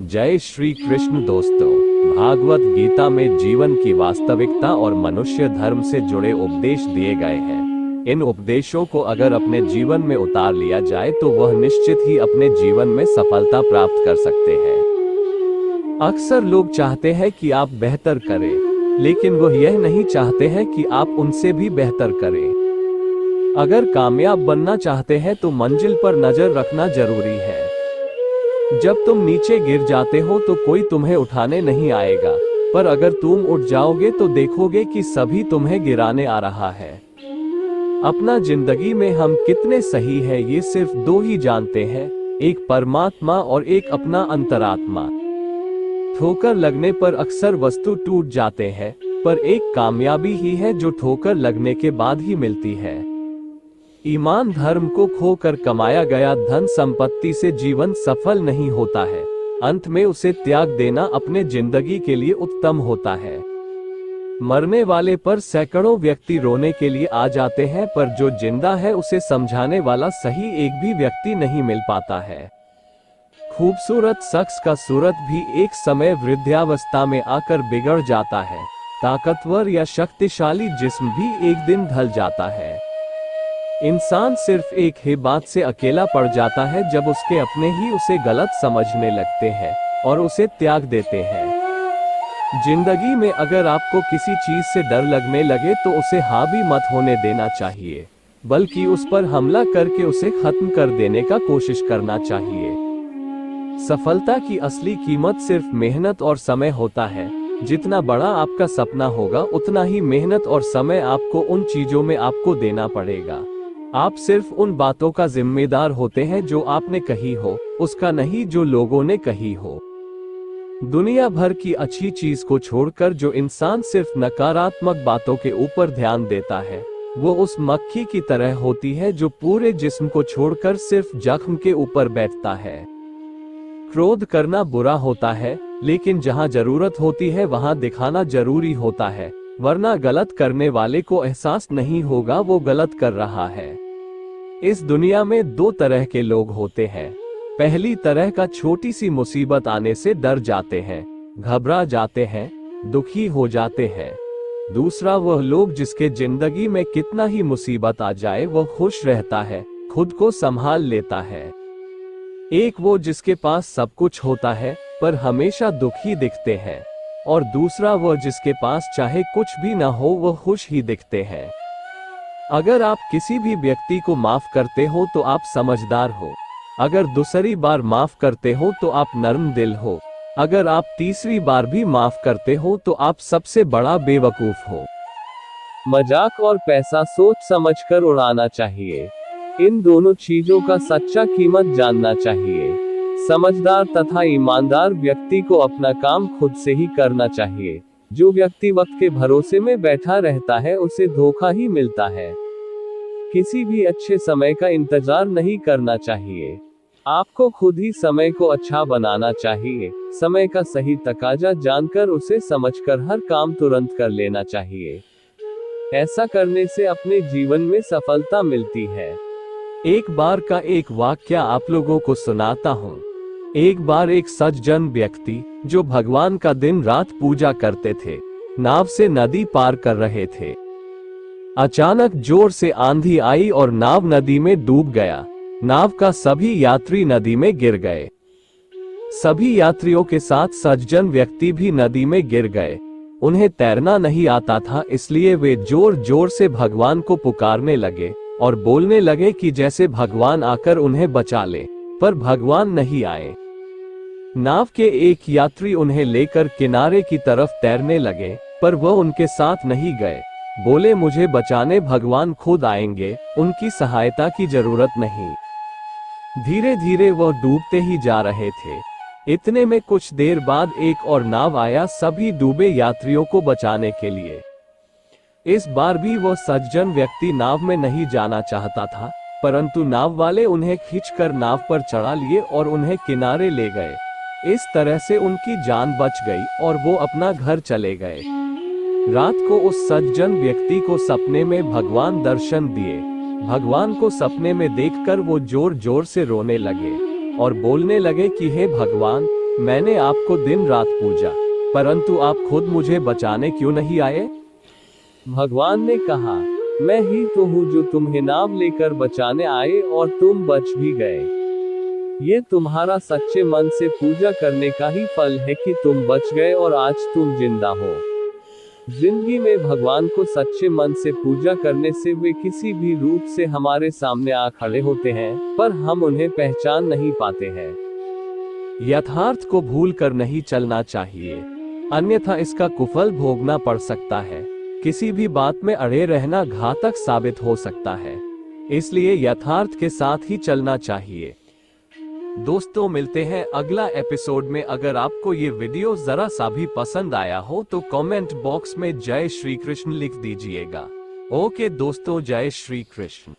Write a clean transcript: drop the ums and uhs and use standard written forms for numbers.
जय श्री कृष्ण दोस्तों। भागवत गीता में जीवन की वास्तविकता और मनुष्य धर्म से जुड़े उपदेश दिए गए हैं। इन उपदेशों को अगर अपने जीवन में उतार लिया जाए तो वह निश्चित ही अपने जीवन में सफलता प्राप्त कर सकते हैं। अक्सर लोग चाहते हैं कि आप बेहतर करें, लेकिन वह यह नहीं चाहते हैं कि आप उनसे भी बेहतर करें। अगर कामयाब बनना चाहते हैं तो मंजिल पर नजर रखना जरूरी है। जब तुम नीचे गिर जाते हो तो कोई तुम्हें उठाने नहीं आएगा, पर अगर तुम उठ जाओगे तो देखोगे कि सभी तुम्हें गिराने आ रहा है। अपना जिंदगी में हम कितने सही है ये सिर्फ दो ही जानते हैं, एक परमात्मा और एक अपना अंतरात्मा। ठोकर लगने पर अक्सर वस्तु टूट जाते हैं, पर एक कामयाबी ही है जो ठोकर लगने के बाद ही मिलती है। ईमान धर्म को खोकर कमाया गया धन संपत्ति से जीवन सफल नहीं होता है। अंत में उसे त्याग देना अपने जिंदगी के लिए उत्तम होता है। मरने वाले पर सैकड़ों व्यक्ति रोने के लिए आ जाते हैं, पर जो जिंदा है उसे समझाने वाला सही एक भी व्यक्ति नहीं मिल पाता है। खूबसूरत शख्स का सूरत भी एक समय वृद्धावस्था में आकर बिगड़ जाता है। ताकतवर या शक्तिशाली जिस्म भी एक दिन ढल जाता है। इंसान सिर्फ एक ही बात से अकेला पड़ जाता है जब उसके अपने ही उसे गलत समझने लगते हैं और उसे त्याग देते हैं। जिंदगी में अगर आपको किसी चीज से डर लगने लगे तो उसे हावी मत होने देना चाहिए, बल्कि उस पर हमला करके उसे खत्म कर देने का कोशिश करना चाहिए। सफलता की असली कीमत सिर्फ मेहनत और समय होता है। जितना बड़ा आपका सपना होगा उतना ही मेहनत और समय आपको उन चीजों में आपको देना पड़ेगा। आप सिर्फ उन बातों का जिम्मेदार होते हैं जो आपने कही हो, उसका नहीं जो लोगों ने कही हो। दुनिया भर की अच्छी चीज को छोड़कर जो इंसान सिर्फ नकारात्मक बातों के ऊपर ध्यान देता है, वो उस मक्खी की तरह होती है जो पूरे जिस्म को छोड़कर सिर्फ जख्म के ऊपर बैठता है। क्रोध करना बुरा होता है, लेकिन जहां जरूरत होती है वहां दिखाना जरूरी होता है, वरना गलत करने वाले को एहसास नहीं होगा वो गलत कर रहा है। इस दुनिया में दो तरह के लोग होते हैं। पहली तरह का छोटी सी मुसीबत आने से डर जाते हैं, घबरा जाते हैं, दुखी हो जाते हैं। दूसरा वह लोग जिसके जिंदगी में कितना ही मुसीबत आ जाए वह खुश रहता है, खुद को संभाल लेता है। एक वो जिसके पास सब कुछ होता है पर हमेशा दुखी दिखते हैं, और दूसरा वह जिसके पास चाहे कुछ भी ना हो वह खुश ही दिखते हैं। अगर आप किसी भी व्यक्ति को माफ करते हो तो आप समझदार हो। अगर दूसरी बार माफ करते हो तो आप नर्म दिल हो। अगर आप तीसरी बार भी माफ करते हो तो आप सबसे बड़ा बेवकूफ हो। मजाक और पैसा सोच समझकर उड़ाना चाहिए। इन दोनों चीजों का सच्चा कीमत जानना चाहिए। समझदार तथा ईमानदार व्यक्ति को अपना काम खुद से ही करना चाहिए। जो व्यक्ति वक्त के भरोसे में बैठा रहता है उसे धोखा ही मिलता है। किसी भी अच्छे समय का इंतजार नहीं करना चाहिए। आपको खुद ही समय को अच्छा बनाना चाहिए। समय का सही तकाजा जानकर उसे समझकर हर काम तुरंत कर लेना चाहिए। ऐसा करने से अपने जीवन में सफलता मिलती है। एक बार का एक वाक्य आप लोगों को सुनाता हूँ। एक बार एक सज्जन व्यक्ति जो भगवान का दिन रात पूजा करते थे, नाव से नदी पार कर रहे थे। अचानक जोर से आंधी आई और नाव नदी में डूब गया। नाव का सभी यात्री नदी में गिर गए। सभी यात्रियों के साथ सज्जन व्यक्ति भी नदी में गिर गए। उन्हें तैरना नहीं आता था, इसलिए वे जोर जोर से भगवान को पुकारने लगे और बोलने लगे कि जैसे भगवान आकर उन्हें बचा ले, पर भगवान नहीं आए। नाव के एक यात्री उन्हें लेकर किनारे की तरफ तैरने लगे, पर वह उनके साथ नहीं गए। बोले मुझे बचाने भगवान खुद आएंगे, उनकी सहायता की जरूरत नहीं। धीरे धीरे वह डूबते ही जा रहे थे। इतने में कुछ देर बाद एक और नाव आया सभी डूबे यात्रियों को बचाने के लिए। इस बार भी वह सज्जन व्यक्ति नाव में नहीं जाना चाहता था, परंतु नाव वाले उन्हें खींचकर नाव पर चढ़ा लिए और उन्हें किनारे ले गए। इस तरह से उनकी जान बच गई और वो अपना घर चले गए। रात को उस सज्जन व्यक्ति को सपने में भगवान दर्शन दिए। भगवान को सपने में देखकर वो जोर जोर से रोने लगे और बोलने लगे कि हे भगवान, मैंने आपको दिन रात पूजा, परंतु आप खुद मुझे बचाने क्यों नहीं आए? भगवान ने कहा, मैं ही तो हूँ जो तुम्हें नाम लेकर बचाने आए और तुम बच भी गए। ये तुम्हारा सच्चे मन से पूजा करने का ही फल है कि तुम बच गए और आज तुम जिंदा हो। जिंदगी में भगवान को सच्चे मन से पूजा करने से वे किसी भी रूप से हमारे सामने आ खड़े होते हैं, पर हम उन्हें पहचान नहीं पाते हैं। यथार्थ को भूल कर नहीं चलना चाहिए, अन्यथा इसका कुफल भोगना पड़ सकता है। किसी भी बात में अड़े रहना घातक साबित हो सकता है, इसलिए यथार्थ के साथ ही चलना चाहिए। दोस्तों, मिलते हैं अगला एपिसोड में। अगर आपको ये वीडियो जरा सा भी पसंद आया हो तो कमेंट बॉक्स में जय श्री कृष्ण लिख दीजिएगा। ओके दोस्तों, जय श्री कृष्ण।